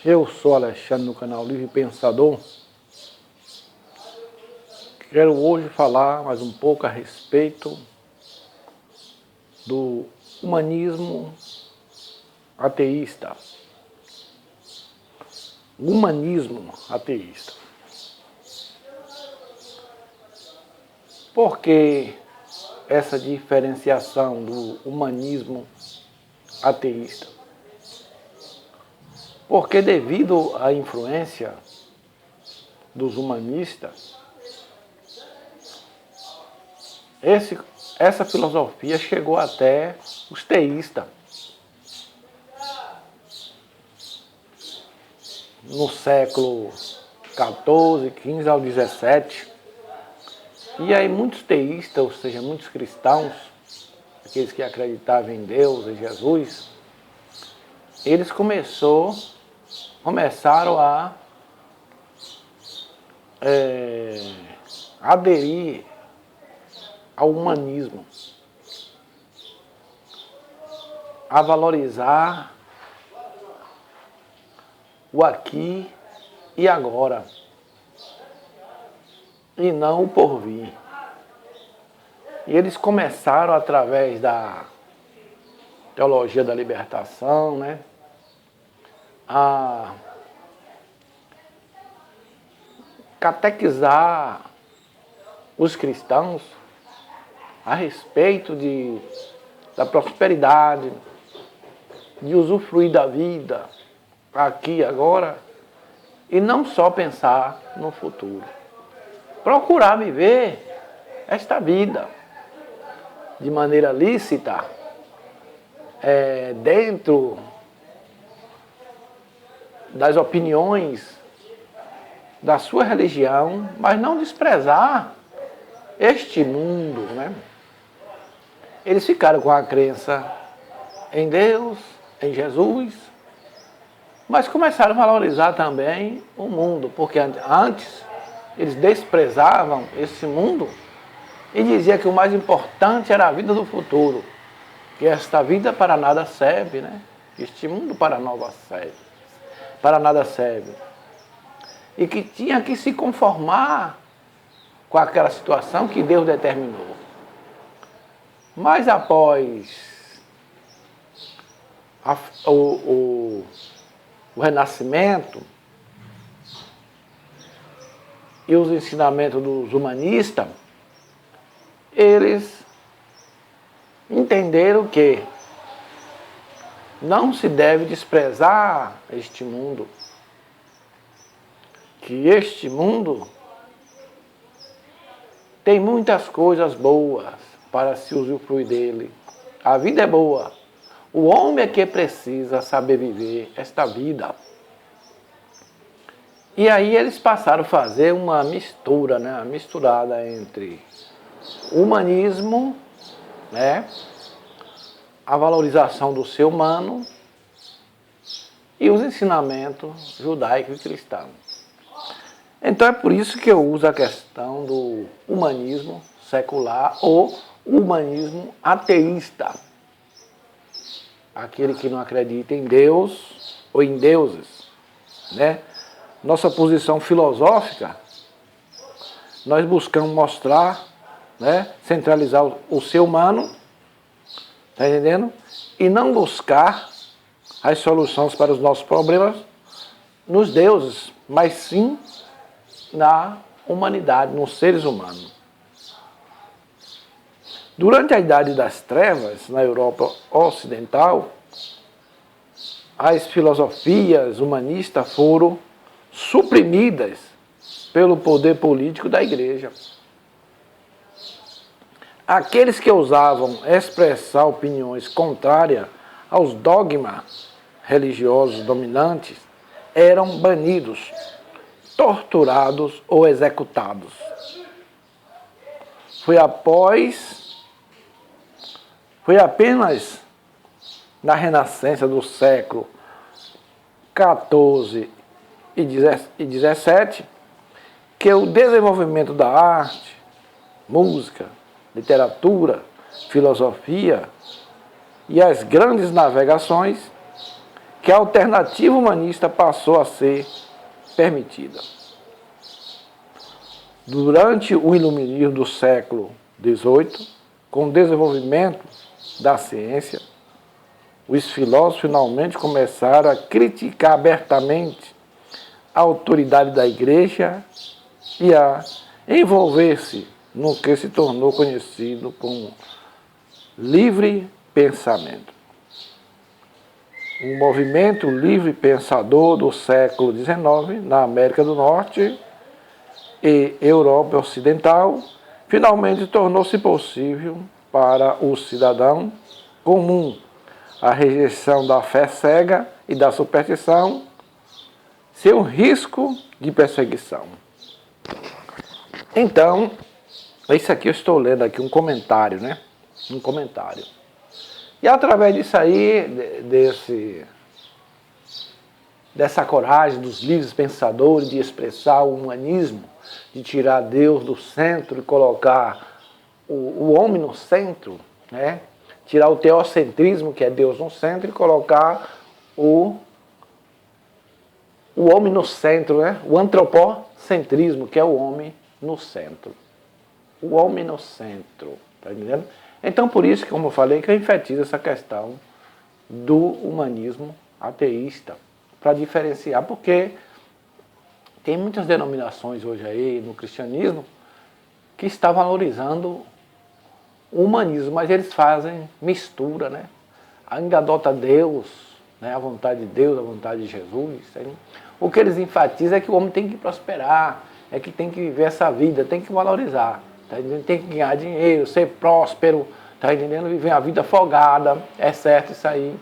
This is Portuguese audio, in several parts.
Eu sou Alexandre no canal Livre Pensador. Quero hoje falar mais um pouco a respeito do humanismo ateísta. Humanismo ateísta. Por que essa diferenciação do humanismo ateísta? Porque devido à influência dos humanistas, essa filosofia chegou até os teístas. No século XIV, XV ao XVII. E aí muitos teístas, ou seja, muitos cristãos, aqueles que acreditavam em Deus, em Jesus, eles começaram a aderir ao humanismo, a valorizar o aqui e agora, e não o porvir. E eles começaram através da teologia da libertação, né, a catequizar os cristãos a respeito da prosperidade, de usufruir da vida aqui e agora, e não só pensar no futuro. Procurar viver esta vida de maneira lícita, dentro das opiniões da sua religião, mas não desprezar este mundo, né? Eles ficaram com a crença em Deus, em Jesus, mas começaram a valorizar também o mundo, porque antes eles desprezavam esse mundo e diziam que o mais importante era a vida do futuro, que esta vida para nada serve, né? Este mundo para nada serve. E que tinha que se conformar com aquela situação que Deus determinou. Mas após o Renascimento e os ensinamentos dos humanistas, eles entenderam que não se deve desprezar este mundo, que este mundo tem muitas coisas boas para se usufruir dele. A vida é boa. O homem é que precisa saber viver esta vida. E aí eles passaram a fazer uma mistura, né? Uma misturada entre o humanismo, né? A valorização do ser humano e os ensinamentos judaicos e cristãos. Então é por isso que eu uso a questão do humanismo secular ou humanismo ateísta. Aquele que não acredita em Deus ou em deuses, né? Nossa posição filosófica, nós buscamos mostrar, né, centralizar o ser humano, tá entendendo? E não buscar as soluções para os nossos problemas nos deuses, mas sim na humanidade, nos seres humanos. Durante a Idade das Trevas, na Europa Ocidental, as filosofias humanistas foram suprimidas pelo poder político da Igreja. Aqueles que ousavam expressar opiniões contrárias aos dogmas religiosos dominantes eram banidos, torturados ou executados. Foi apenas na Renascença do século XIV e XVII que o desenvolvimento da arte, música, literatura, filosofia e as grandes navegações que a alternativa humanista passou a ser permitida. Durante o iluminismo do século XVIII, com o desenvolvimento da ciência, os filósofos finalmente começaram a criticar abertamente a autoridade da Igreja e a envolver-se no que se tornou conhecido como livre pensamento. O movimento livre pensador do século XIX, na América do Norte e Europa Ocidental, finalmente tornou-se possível para o cidadão comum a rejeição da fé cega e da superstição, seu risco de perseguição. Então, isso aqui eu estou lendo aqui um comentário, né? Um comentário. E através disso aí, dessa coragem dos livres pensadores de expressar o humanismo, de tirar Deus do centro e colocar o homem no centro, né? Tirar o teocentrismo, que é Deus no centro, e colocar o homem no centro, né? O antropocentrismo, que é o homem no centro. O homem no centro, tá entendendo? Então, por isso, como eu falei, que eu enfatizo essa questão do humanismo ateísta, para diferenciar, porque tem muitas denominações hoje aí no cristianismo que estão valorizando o humanismo, mas eles fazem mistura, né? Ainda adota Deus, né? A vontade de Deus, a vontade de Jesus. Hein? O que eles enfatizam é que o homem tem que prosperar, é que tem que viver essa vida, tem que valorizar, tá entendendo? Tem que ganhar dinheiro, ser próspero, tá entendendo? Viver uma vida folgada, é certo isso aí.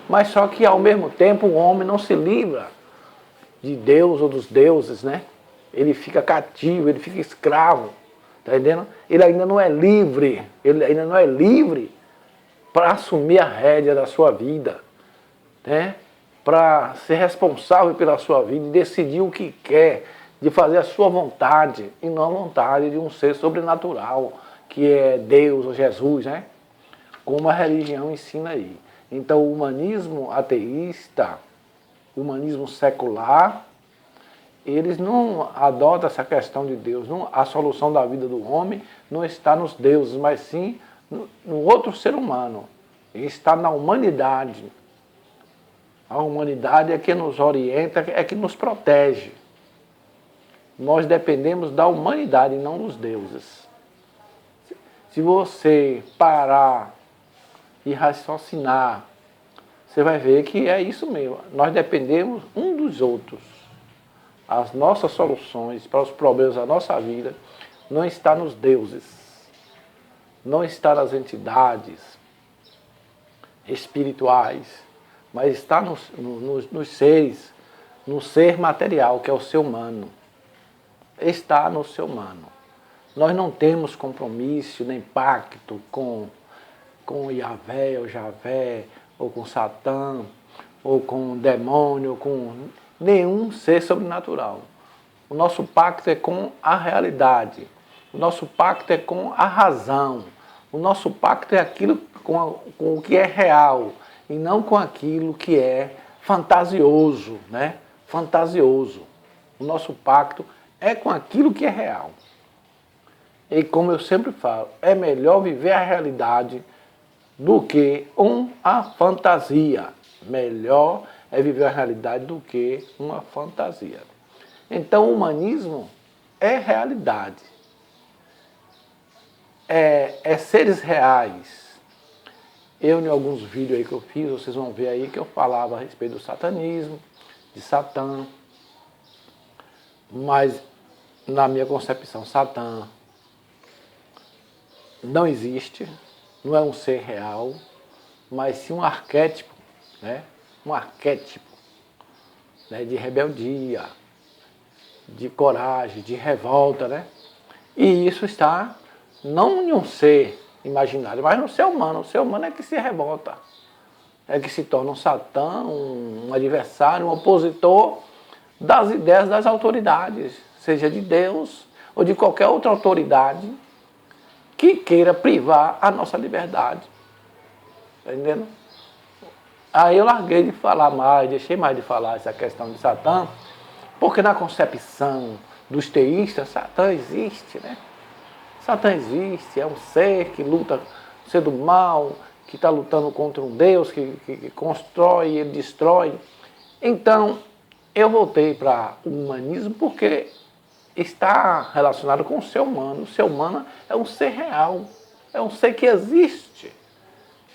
Mas só que ao mesmo tempo o homem não se livra de Deus ou dos deuses, né? Ele fica cativo, ele fica escravo. Tá entendendo? Ele ainda não é livre, para assumir a rédea da sua vida, né? Para ser responsável pela sua vida e decidir o que quer, de fazer a sua vontade e não a vontade de um ser sobrenatural, que é Deus ou Jesus, né? Como a religião ensina aí. Então o humanismo ateísta, o humanismo secular, eles não adotam essa questão de Deus. Não, a solução da vida do homem não está nos deuses, mas sim no outro ser humano. Está na humanidade. A humanidade é que nos orienta, é que nos protege. Nós dependemos da humanidade e não dos deuses. Se você parar e raciocinar, você vai ver que é isso mesmo. Nós dependemos um dos outros. As nossas soluções para os problemas da nossa vida não está nos deuses, não está nas entidades espirituais, mas está nos seres, no ser material, que é o ser humano. Está no ser humano. Nós não temos compromisso nem pacto com Yahvé ou Javé, ou com Satã, ou com o demônio, ou com nenhum ser sobrenatural. O nosso pacto é com a realidade. O nosso pacto é com a razão. O nosso pacto é aquilo com o que é real e não com aquilo que é fantasioso, né? Fantasioso. O nosso pacto é com aquilo que é real. E como eu sempre falo, é melhor viver a realidade do que a fantasia. Melhor é viver a realidade do que uma fantasia. Então o humanismo é realidade. É seres reais. Eu, em alguns vídeos aí que eu fiz, vocês vão ver aí que eu falava a respeito do satanismo, de Satã. Mas, na minha concepção, Satã não existe, não é um ser real, mas sim um arquétipo, né? Um arquétipo, né? De rebeldia, de coragem, de revolta, né? E isso está não em um ser imaginário, mas no ser humano. O ser humano é que se revolta, é que se torna um Satã, um adversário, um opositor das ideias das autoridades, seja de Deus ou de qualquer outra autoridade que queira privar a nossa liberdade. Está entendendo? Aí eu larguei de falar mais, deixei mais de falar essa questão de Satã, porque na concepção dos teístas, Satã existe, né? Satã existe, é um ser que luta, um ser do mal, que está lutando contra um Deus, que constrói e ele destrói. Então, eu voltei para o humanismo porque está relacionado com o ser humano. O ser humano é um ser real, é um ser que existe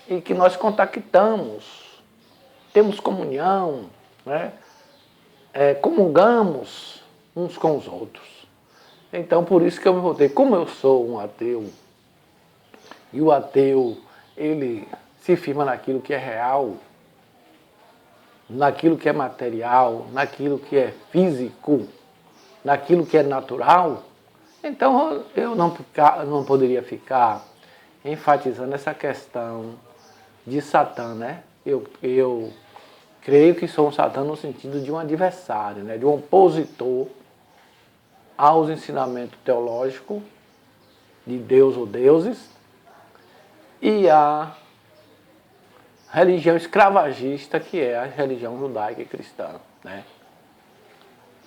e que nós contactamos, temos comunhão, né? Comungamos uns com os outros. Então, por isso que eu me voltei. Como eu sou um ateu, e o ateu, ele se firma naquilo que é real, naquilo que é material, naquilo que é físico, naquilo que é natural, então eu não poderia ficar enfatizando essa questão de Satã, né? Eu creio que sou um Satã no sentido de um adversário, né? De um opositor aos ensinamentos teológicos de Deus ou deuses e à religião escravagista que é a religião judaica e cristã, né?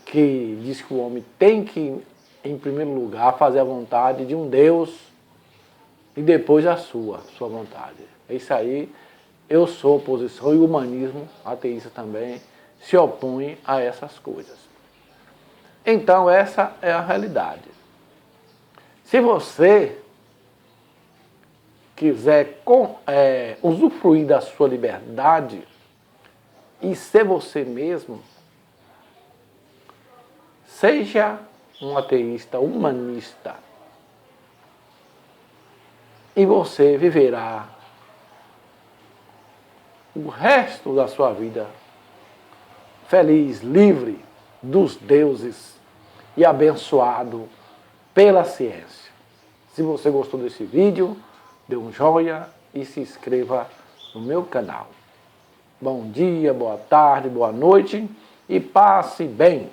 Que diz que o homem tem que, em primeiro lugar, fazer a vontade de um Deus e depois a sua vontade. É isso aí, eu sou oposição e o humanismo ateísta também se opõe a essas coisas. Então essa é a realidade. Se você quiser usufruir da sua liberdade e ser você mesmo, seja um ateísta humanista e você viverá o resto da sua vida feliz, livre dos deuses e abençoado pela ciência. Se você gostou desse vídeo, dê um joinha e se inscreva no meu canal. Bom dia, boa tarde, boa noite e passe bem!